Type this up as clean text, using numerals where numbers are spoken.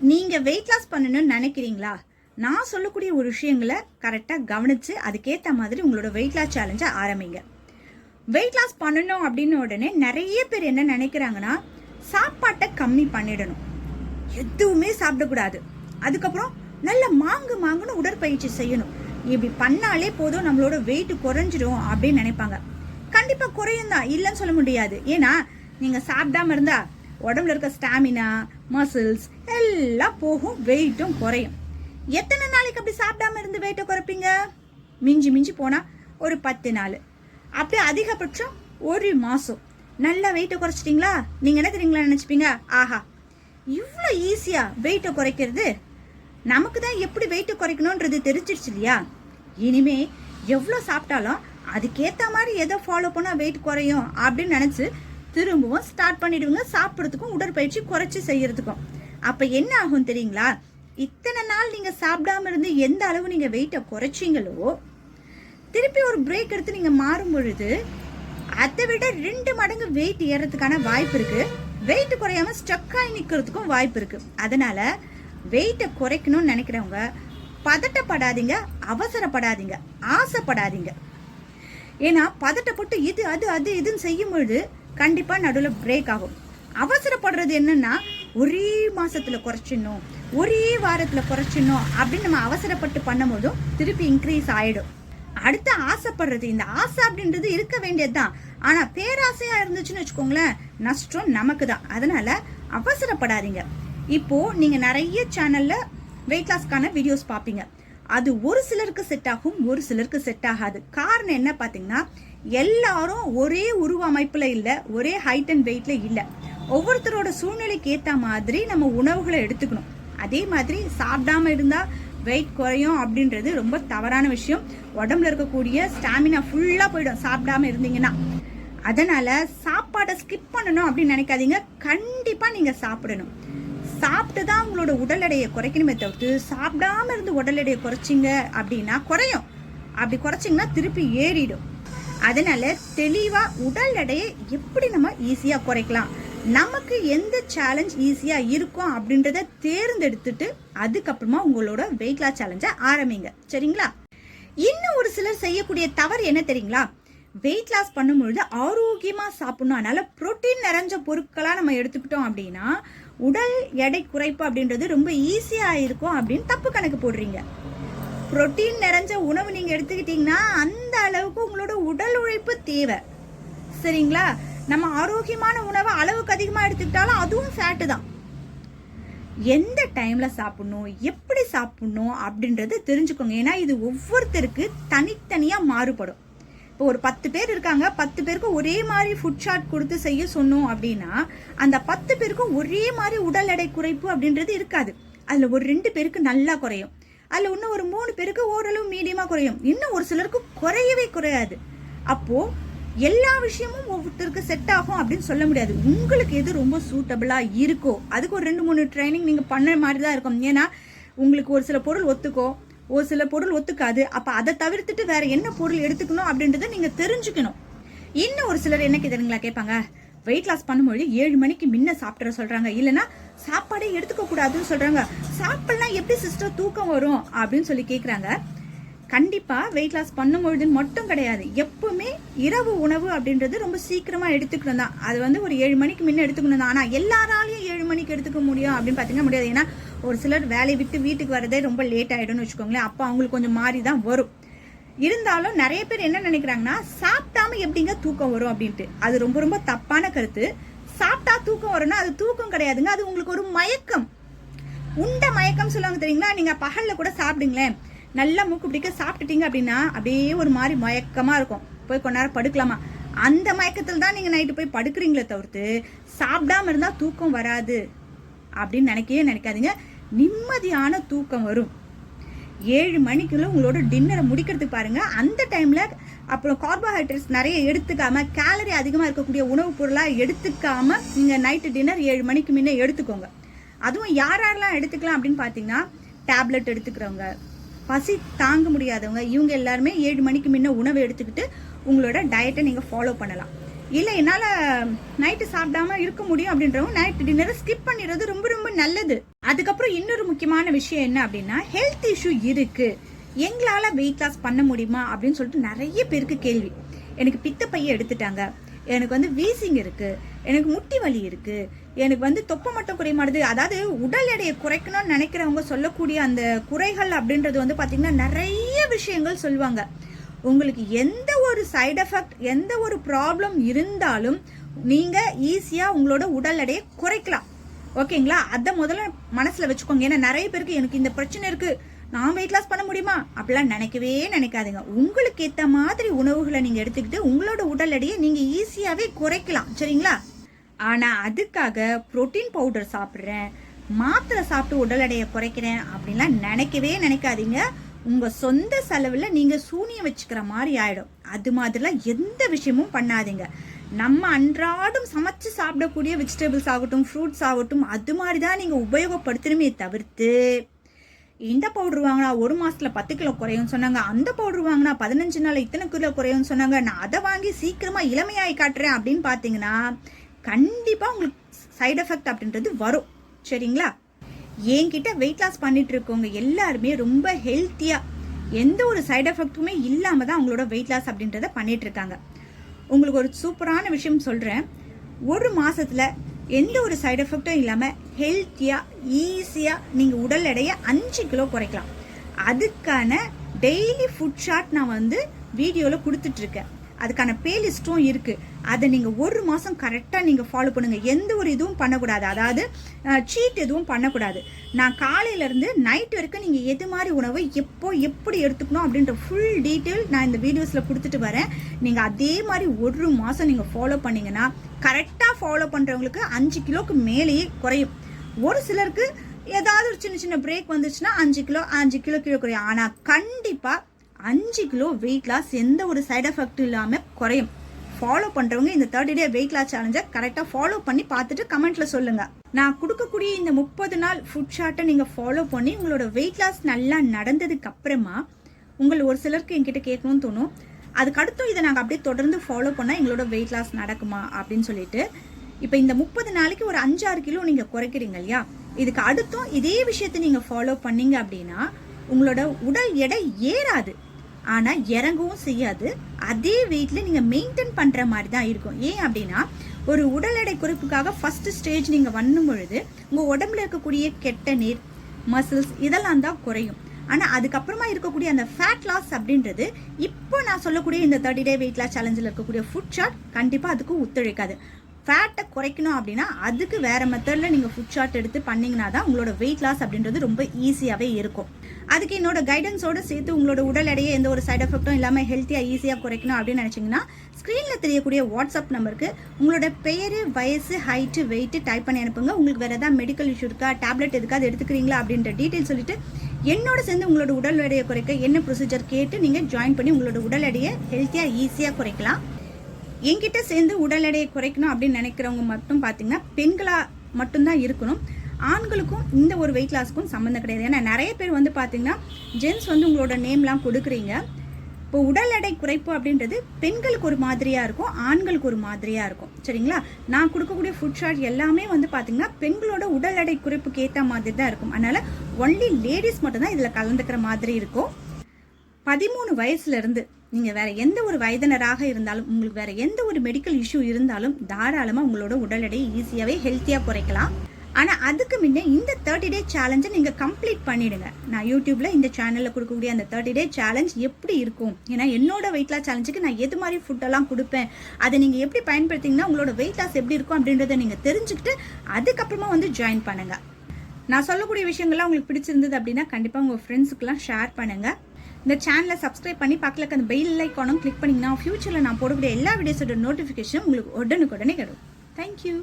நீங்கள் weight loss பண்ணணும்னு நினைக்கிறீங்களா? நான் சொல்லக்கூடிய ஒரு விஷயங்களை கரெக்டாக கவனித்து அதுக்கேற்ற மாதிரி உங்களோட வெயிட் லாஸ் சேலஞ்சை ஆரம்பிங்க. வெயிட் லாஸ் பண்ணணும் அப்படின்னு உடனே நிறைய பேர் என்ன நினைக்கிறாங்கன்னா, சாப்பாட்டை கம்மி பண்ணிடணும், எதுவுமே சாப்பிடக்கூடாது, அதுக்கப்புறம் நல்ல மாங்குன்னு உடற்பயிற்சி செய்யணும், இப்படி பண்ணாலே போதும் நம்மளோட வெயிட் குறைஞ்சிடும் அப்படின்னு நினைப்பாங்க. கண்டிப்பாக குறையும் தான், இல்லைன்னு சொல்ல முடியாது. ஏன்னா நீங்கள் சாப்பிடாம இருந்தா உடம்புல இருக்க ஸ்டாமினா, மசில்ஸ் எல்லாம் போகும், வெயிட்டும் குறையும். எத்தனை நாளைக்கு அப்படி சாப்பிடாம இருந்து வெயிட்டை குறைப்பீங்க? மிஞ்சி போனா ஒரு 10 நாள், அப்படியே அதிகபட்சம் 1 மாசம். நல்லா வெயிட்டை குறைச்சிட்டிங்களா? நீங்க என்ன தெரியுங்களா நினைச்சுப்பீங்க, ஆஹா இவ்வளோ ஈஸியா வெயிட்டை குறைக்கிறது, நமக்கு தான் எப்படி வெயிட்டை குறைக்கணும்ன்றது தெரிஞ்சிருச்சு இல்லையா? இனிமே எவ்வளோ சாப்பிட்டாலும் அதுக்கேற்ற மாதிரி எதை ஃபாலோ பண்ணால் வெயிட் குறையும் அப்படின்னு நினச்சி திரும்பவும் ஸ்டார்ட் பண்ணிடுவீங்க, சாப்பிட்றதுக்கும் உடற்பயிற்சி குறைச்சி செய்யறதுக்கும். அப்போ என்ன ஆகும் தெரியுங்களா? இத்தனை நாள் நீங்கள் சாப்பிடாம இருந்து எந்த அளவு நீங்கள் வெயிட்டை குறைச்சிங்களோ, திருப்பி ஒரு பிரேக் எடுத்து நீங்கள் மாறும் பொழுது அதை விட 2 மடங்கு வெயிட் ஏறதுக்கான வாய்ப்பு இருக்கு. வெயிட் குறையாம ஸ்டக்காகி நிற்கிறதுக்கும் வாய்ப்பு இருக்கு. அதனால வெயிட்டை குறைக்கணும்னு நினைக்கிறவங்க பதட்டப்படாதீங்க, அவசரப்படாதீங்க, ஆசைப்படாதீங்க. ஏன்னா பதட்டப்பட்டு இது அது அது இதுன்னு செய்யும் பொழுது கண்டிப்பா நடுவில் பிரேக் ஆகும். அவசரப்படுறது என்னன்னா, ஒரே மாசத்துல குறைச்சிடணும், ஒரே வாரத்துல குறைச்சிடணும் அப்படின்னு நம்ம அவசரப்பட்டு பண்ணும் போதும் திருப்பி இன்க்ரீஸ் ஆயிடும். அடுத்து ஆசைப்படுறது, இந்த ஆசை அப்படின்றது இருக்க வேண்டியதுதான், ஆனா பேராசையா இருந்துச்சுன்னு வச்சுக்கோங்களேன், நஷ்டம் நமக்கு தான். அதனால அவசரப்படாதீங்க. இப்போ நீங்க நிறைய சேனல்ல வெயிட் லாஸ்க்கான வீடியோஸ் பார்ப்பீங்க. அது ஒரு சிலருக்கு செட் ஆகும், ஒரு சிலருக்கு செட் ஆகாது. காரணம் என்ன பார்த்தீங்கன்னா, எல்லாரும் ஒரே உருவ அமைப்புல இல்லை, ஒரே ஹைட் அண்ட் வெயிட்ல இல்லை. ஒவ்வொருத்தரோட சூழ்நிலைக்கு ஏற்ற மாதிரி நம்ம உணவுகளை எடுத்துக்கணும். அதே மாதிரி சாப்பிடாம இருந்தா வெயிட் குறையும் அப்படின்றது ரொம்ப தவறான விஷயம். உடம்புல இருக்கக்கூடிய ஸ்டாமினா ஃபுல்லா போயிடும் சாப்பிடாம இருந்தீங்கன்னா. அதனால சாப்பாடை ஸ்கிப் பண்ணணும் அப்படின்னு நினைக்காதீங்க. கண்டிப்பா நீங்க சாப்பிடணும். சாப்பிட்டு தான் உங்களோட உடல் எடையை குறைக்கணுமே தவிர்த்து சாப்பிடாம இருந்து உடல் எடையை குறைச்சிங்க அப்படின்னா குறையும். அப்படி குறைச்சிங்கன்னா திருப்பி ஏறிடும். அதனால தெளிவா உடல் எடையை எப்படி நம்ம ஈஸியா குறைக்கலாம், நமக்கு எந்த சேலஞ்ச் ஈஸியா இருக்கும் அப்படின்றத தேர்ந்தெடுத்துட்டு அதுக்கப்புறமா உங்களோட வெயிட் லாஸ் சேலஞ்சை ஆரம்பிங்க. சரிங்களா? இன்னும் ஒரு சிலர் செய்யக்கூடிய தவறு என்ன தெரியுங்களா? வெயிட் லாஸ் பண்ணும்பொழுது ஆரோக்கியமா சாப்பிடணும், அதனால புரோட்டீன் நிறைஞ்ச பொருட்களா நம்ம எடுத்துக்கிட்டோம் அப்படின்னா உடல் எடை குறைப்பு அப்படின்றது ரொம்ப ஈஸியா இருக்கும் அப்படின்னு தப்பு கணக்கு போடுறீங்க. புரோட்டீன் நிறைஞ்ச உணவு நீங்க எடுத்துக்கிட்டீங்கன்னா அந்த அளவுக்கு உங்களோட உடல் உழைப்பு தேவை. சரிங்களா? நம்ம ஆரோக்கியமான உணவை அளவுக்கு அதிகமா எடுத்துக்கிட்டாலும் அதுவும் ஃபேட்டு தான். எந்த டைம்ல சாப்பிடணும், எப்படி சாப்பிடணும் அப்படின்றத தெரிஞ்சுக்கோங்க. ஏன்னா இது ஒவ்வொருத்தருக்கு தனித்தனியா மாறுபடும். இப்போ ஒரு 10 பேர் இருக்காங்க, 10 பேருக்கு ஒரே மாதிரி ஃபுட் சார்ட் கொடுத்து செய்ய சொன்னோம் அப்படின்னா அந்த 10 பேருக்கும் ஒரே மாதிரி உடல் எடை குறைப்பு அப்படின்றது இருக்காது. அதுல ஒரு 2 பேருக்கு நல்லா குறையும், அதுல இன்னும் ஒரு 3 பேருக்கு ஓரளவு மீடியமா குறையும், இன்னும் ஒரு சிலருக்கு குறையவே குறையாது. அப்போ எல்லா விஷயமும் ஒவ்வொருத்தருக்கு செட் ஆகும் அப்படின்னு சொல்ல முடியாது. உங்களுக்கு எது ரொம்ப சூட்டபிளா இருக்கோ அதுக்கு ஒரு 2-3 ட்ரைனிங் நீங்க பண்ண மாதிரி தான் இருக்கும். ஏன்னா உங்களுக்கு ஒரு சில பொருள் ஒத்துக்கோ, ஒரு சில பொருள் ஒத்துக்காது. அப்ப அதை தவிர்த்துட்டு வேற என்ன பொருள் எடுத்துக்கணும் அப்படின்றத நீங்க தெரிஞ்சுக்கணும். இன்னும் ஒரு சிலர் என்ன கேட்குறீங்களா கேட்பாங்க, வெயிட் லாஸ் பண்ணும்போது 7 மணிக்கு முன்ன சாப்பிட்ற சொல்றாங்க, இல்லைன்னா சாப்பாடே எடுத்துக்க கூடாதுன்னு சொல்றாங்க. சாப்பிடலாம் எப்படி சிஸ்டர் தூக்கம் வரும் அப்படின்னு சொல்லி கேட்குறாங்க. கண்டிப்பா வெயிட் லாஸ் பண்ணும்பொழுது மட்டும் கிடையாது, எப்பவுமே இரவு உணவு அப்படின்றது ரொம்ப சீக்கிரமா எடுத்துக்கணும் தான். அது ஒரு 7 மணிக்கு முன்ன எடுத்துக்கணும் தான். ஆனா எல்லாராலையும் 7 மணிக்கு எடுத்துக்க முடியும் அப்படின்னு பாத்தீங்கன்னா முடியாது. ஏன்னா ஒரு சிலர் வேலையை விட்டு வீட்டுக்கு வரதே ரொம்ப லேட் ஆயிடும்னு வச்சுக்கோங்களேன். அப்போ அவங்களுக்கு கொஞ்சம் மாறி தான் வரும். இருந்தாலும் நிறைய பேர் என்ன நினைக்கிறாங்கன்னா, சாப்பிட்டாம எப்படிங்க தூக்கம் வரும் அப்படின்ட்டு. அது ரொம்ப ரொம்ப தப்பான கருத்து. சாப்பிட்டா தூக்கம் வரும்னா அது தூக்கம் கிடையாதுங்க, அது உங்களுக்கு ஒரு மயக்கம், உண்ட மயக்கம் சொல்லுவாங்க தெரியுங்களா? நீங்க பகல்ல கூட சாப்பிடுங்களேன், நல்லா மூக்கு பிடிக்க சாப்பிட்டுட்டீங்க அப்படின்னா அப்படியே ஒரு மாதிரி மயக்கமா இருக்கும், போய் கொஞ்ச நேரம் படுக்கலாமா, அந்த மயக்கத்தில் தான் நீங்க நைட்டு போய் படுக்கிறீங்களே தவிர்த்து சாப்பிடாம இருந்தா தூக்கம் வராது அப்படின்னு நினைக்கவே நினைக்காதீங்க. நிம்மதியான தூக்கம் வரும். 7 மணிக்குள்ள உங்களோட டின்னரை முடிக்கிறதுக்கு பாருங்க. அந்த டைம்ல அப்புறம் கார்போஹைட்ரேட்ஸ் நிறைய எடுத்துக்காம, கேலரி அதிகமா இருக்கக்கூடிய உணவுப் பொருளா எடுத்துக்காம நீங்க நைட்டு டின்னர் 7 மணிக்கு முன்ன எடுத்துக்கோங்க. அதுவும் யாரெல்லாம் எடுத்துக்கலாம் அப்படின்னு பாத்தீங்கன்னா, டேப்லெட் எடுத்துக்கிறவங்க, பசி தாங்க முடியாதவங்க, இவங்க எல்லாருமே 7 மணிக்கு முன்ன உணவு எடுத்துக்கிட்டு உங்களோட டயட்டை நீங்க ஃபாலோ பண்ணலாம். இல்லை என்னால் நைட்டு சாப்பிடாம இருக்க முடியும் அப்படின்றவங்க நைட்டு டின்னரை ஸ்கிப் பண்ணிடுறது ரொம்ப ரொம்ப நல்லது. அதுக்கப்புறம் இன்னொரு முக்கியமான விஷயம் என்ன அப்படின்னா, ஹெல்த் இஷ்யூ இருக்கு, எங்களால் வெயிட் லாஸ் பண்ண முடியுமா அப்படின்னு சொல்லிட்டு நிறைய பேருக்கு கேள்வி. எனக்கு பித்தப்பையை எடுத்துட்டாங்க, எனக்கு வந்து வீசிங் இருக்கு, எனக்கு முட்டி வலி இருக்கு, எனக்கு வந்து தொப்பை மட்டும் குறைய மாட்டுது. அதாவது உடல் எடையை குறைக்கணும்னு நினைக்கிறவங்க சொல்லக்கூடிய அந்த குறைகள் அப்படின்றது வந்து பார்த்தீங்கன்னா நிறைய விஷயங்கள் சொல்லுவாங்க. உங்களுக்கு எந்த ஒரு சைடு எஃபெக்ட், எந்த ஒரு ப்ராப்ளம் இருந்தாலும் நீங்கள் ஈஸியாக உங்களோட உடல் எடையை குறைக்கலாம். ஓகேங்களா? அதை முதல்ல மனசில் வச்சுக்கோங்க. ஏன்னா நிறைய பேருக்கு எனக்கு இந்த பிரச்சனை இருக்கு, நான் வெயிட் லாஸ் பண்ண முடியுமா அப்படிலாம் நினைக்கவே நினைக்காதீங்க. உங்களுக்கு ஏற்ற மாதிரி உணவுகளை நீங்கள் எடுத்துக்கிட்டு உங்களோட உடல் எடையை நீங்கள் ஈஸியாகவே குறைக்கலாம். சரிங்களா? ஆனால் அதுக்காக புரோட்டீன் பவுடர் சாப்பிட்றேன், மாத்திரை சாப்பிட்டு உடல் எடையை குறைக்கிறேன் அப்படின்லாம் நினைக்கவே நினைக்காதீங்க. உங்கள் சொந்த செலவில் நீங்கள் சூனியம் வச்சுக்கிற மாதிரி ஆகிடும். அது மாதிரிலாம் எந்த விஷயமும் பண்ணாதீங்க. நம்ம அன்றாடம் சமைச்சு சாப்பிடக்கூடிய வெஜிடபிள்ஸ் ஆகட்டும், ஃப்ரூட்ஸ் ஆகட்டும், அது மாதிரி தான் நீங்கள் உபயோகப்படுத்தணுமே தவிர்த்து, இந்த பவுடர் வாங்கினா 1 மாதத்தில் 10 கிலோ குறையும்னு சொன்னாங்க, அந்த பவுடர் வாங்கினா 15 நாள் இத்தனை கிலோ குறையும்னு சொன்னாங்க, நான் அதை வாங்கி சீக்கிரமாக இளமையாகி காட்டுறேன் அப்படின்னு பார்த்தீங்கன்னா கண்டிப்பாக உங்களுக்கு சைடு எஃபெக்ட் அப்படின்றது வரும். சரிங்களா? என்கிட்ட வெயிட் லாஸ் பண்ணிட்டு இருக்கவங்க எல்லாருமே ரொம்ப ஹெல்த்தியாக எந்த ஒரு சைடு எஃபெக்ட்டுமே இல்லாமல் தான் அவங்களோட வெயிட் லாஸ் அப்படின்றத பண்ணிட்டு இருக்காங்க. உங்களுக்கு ஒரு சூப்பரான விஷயம் சொல்கிறேன். 1 மாதத்தில் எந்த ஒரு சைடு எஃபெக்டும் இல்லாமல் ஹெல்த்தியாக ஈஸியாக நீங்கள் உடல் எடையை 5 கிலோ குறைக்கலாம். அதுக்கான டெய்லி ஃபுட் சார்ட் நான் வந்து வீடியோவில் கொடுத்துட்ருக்கேன். அதுக்கான பிளேலிஸ்ட்டும் இருக்குது. அதை நீங்கள் 1 மாதம் கரெக்டாக நீங்கள் ஃபாலோ பண்ணுங்கள். எந்த ஒரு இதுவும் பண்ணக்கூடாது, அதாவது சீட் எதுவும் பண்ணக்கூடாது. நான் காலையிலேருந்து நைட் வரைக்கும் நீங்கள் எது மாதிரி உணவை எப்போ எப்படி எடுத்துக்கணும் அப்படின்ற ஃபுல் டீட்டெயில் நான் இந்த வீடியோஸில் கொடுத்துட்டு வரேன். நீங்கள் அதே மாதிரி 1 மாதம் நீங்கள் ஃபாலோ பண்ணிங்கன்னா கரெக்டாக ஃபாலோ பண்ணுறவங்களுக்கு 5 கிலோக்கு மேலேயே குறையும். ஒரு சிலருக்கு ஏதாவது ஒரு சின்ன சின்ன பிரேக் வந்துச்சுன்னா 5 கிலோ கீழே குறையும். ஆனால் கண்டிப்பாக 5 கிலோ வெயிட் லாஸ் எந்த ஒரு சைடு எஃபெக்ட் இல்லாமல் குறையும். ஃபாலோ பண்ணுறவங்க இந்த 30 டே வெயிட் லாஸ் சேலஞ்சை கரெக்டாக ஃபாலோ பண்ணி பார்த்துட்டு கமெண்ட்டில் சொல்லுங்கள். நான் கொடுக்கக்கூடிய இந்த 30 நாள் ஃபுட் சார்ட்டை நீங்கள் ஃபாலோ பண்ணி உங்களோட வெயிட் லாஸ் நல்லா நடந்ததுக்கு அப்புறமா ஒரு சிலருக்கு என்கிட்ட கேட்கணும்னு தோணும், அதுக்கு அடுத்தும் இதை நாங்கள் அப்படியே தொடர்ந்து ஃபாலோ பண்ணால் எங்களோட வெயிட் லாஸ் நடக்குமா அப்படின்னு சொல்லிட்டு. இப்போ இந்த 30 நாளைக்கு ஒரு 5-6 கிலோ நீங்கள் குறைக்கிறீங்க இல்லையா, இதுக்கு அடுத்தும் இதே விஷயத்தை நீங்கள் ஃபாலோ பண்ணீங்க அப்படின்னா உங்களோட உடல் எடை ஏறாது, ஆனால் இறங்கவும் செய்யாது. அதே வெயிட்ல நீங்கள் மெயின்டைன் பண்ணுற மாதிரி தான் இருக்கும். ஏன் அப்படின்னா ஒரு உடல் எடை குறைப்புக்காக ஃபர்ஸ்ட் ஸ்டேஜ் நீங்கள் பண்ணும் பொழுது உங்கள் உடம்புல இருக்கக்கூடிய கெட்ட நீர், மசில்ஸ் இதெல்லாம் தான் குறையும். ஆனால் அதுக்கப்புறமா இருக்கக்கூடிய அந்த ஃபேட் லாஸ் அப்படின்றது இப்போ நான் சொல்லக்கூடிய இந்த 30 டே வெயிட் லாஸ் சேலஞ்சில் இருக்கக்கூடிய ஃபுட் சார்ட் கண்டிப்பாக அதுக்கு ஒத்துழைக்காது. ஃபேட்டை குறைக்கணும் அப்படின்னா அதுக்கு வேறு மெத்தடில் நீங்கள் ஃபுட் சார்ட் எடுத்து பண்ணிங்கன்னா தான் உங்களோட வெயிட் லாஸ் அப்படின்றது ரொம்ப ஈஸியாகவே இருக்கும். அதுக்கு என்னோட கைடன்ஸோடு சேர்த்து உங்களோட உடல் எடையை எந்த ஒரு சைடு எஃபெக்டும் இல்லாமல் ஹெல்த்தியாக ஈஸியாக குறைக்கணும் அப்படின்னு நினச்சிங்கன்னா ஸ்க்ரீனில் தெரியக்கூடிய வாட்ஸ்அப் நம்பருக்கு உங்களோட பெயர், வயசு, ஹைட்டு, வெயிட்டு டைப் பண்ணி அனுப்புங்க. உங்களுக்கு வேறு ஏதாவது மெடிக்கல் இஷ்யூ இருக்கா, டேப்லெட் எதுக்காவது எடுத்துக்கிறீங்களா அப்படின்ற டீட்டெயில் சொல்லிட்டு என்னோட சேர்ந்து உங்களோட உடல் எடையை குறைக்க என்ன ப்ரொசீஜர் கேட்டு நீங்கள் ஜாயின் பண்ணி உங்களோட உடல் எடையை ஹெல்த்தியாக ஈஸியாக குறைக்கலாம். என்கிட்ட சேர்ந்து உடல் எடையை குறைக்கணும் அப்படின்னு நினைக்கிறவங்க மட்டும் பார்த்தீங்கன்னா பெண்களாக மட்டும்தான் இருக்கணும். ஆண்களுக்கும் இந்த ஒரு வெயிட் லாஸ்க்கும் சம்மந்தம் கிடையாது. ஏன்னா நிறைய பேர் வந்து பார்த்தீங்கன்னா ஜென்ஸ் வந்து உங்களோட நேம்லாம் கொடுக்குறீங்க. இப்போ உடல் எடை குறைப்பு அப்படின்றது பெண்களுக்கு ஒரு மாதிரியாக இருக்கும், ஆண்களுக்கு ஒரு மாதிரியாக இருக்கும். சரிங்களா? நான் கொடுக்கக்கூடிய ஃபுட் சார்ட் எல்லாமே வந்து பார்த்தீங்கன்னா பெண்களோட உடல் எடை குறைப்புக்கு ஏற்ற மாதிரி தான் இருக்கும். அதனால் ஒன்லி லேடிஸ் மட்டும்தான் இதில் கலந்துக்கிற மாதிரி இருக்கும். 13 வயசுலேருந்து நீங்கள் வேறு எந்த ஒரு வயதினராக இருந்தாலும், உங்களுக்கு வேறு எந்த ஒரு மெடிக்கல் இஷ்யூ இருந்தாலும் தாராளமாக உங்களோட உடல் எடையை ஈஸியாகவே ஹெல்த்தியாக குறைக்கலாம். ஆனால் அதுக்கு முன்னே இந்த 30 டே சேலஞ்சை நீங்கள் கம்ப்ளீட் பண்ணிவிடுங்க. நான் யூடியூப்பில் இந்த சேனலில் கொடுக்கக்கூடிய அந்த 30 டே சேலஞ்ச் எப்படி இருக்கும், ஏன்னா என்னோட வெயிட் லாஸ் சேலஞ்சுக்கு நான் எது மாதிரி ஃபுட்டெல்லாம் கொடுப்பேன், அதை நீங்கள் எப்படி பயன்படுத்திங்கன்னா உங்களோட வெயிட் லாஸ் எப்படி இருக்கும் அப்படின்றத நீங்கள் தெரிஞ்சுக்கிட்டு அதுக்கப்புறமா வந்து ஜாயின் பண்ணுங்கள். நான் சொல்லக்கூடிய விஷயங்கள்லாம் உங்களுக்கு பிடிச்சிருந்தது அப்படின்னா கண்டிப்பாக உங்கள் ஃப்ரெண்ட்ஸுக்கெல்லாம் ஷேர் பண்ணுங்கள். இந்த சேனலை சப்ஸ்கிரைப் பண்ணி பக்கத்தில் அந்த பெல் ஐக்கானும் கிளிக் பண்ணிங்கன்னா ஃபியூச்சரில் நான் போடக்கூடிய எல்லா வீடியோஸோட நோட்டிஃபிகேஷனும் உங்களுக்கு உடனுக்குடனே கிடைக்கும். தேங்க்யூ.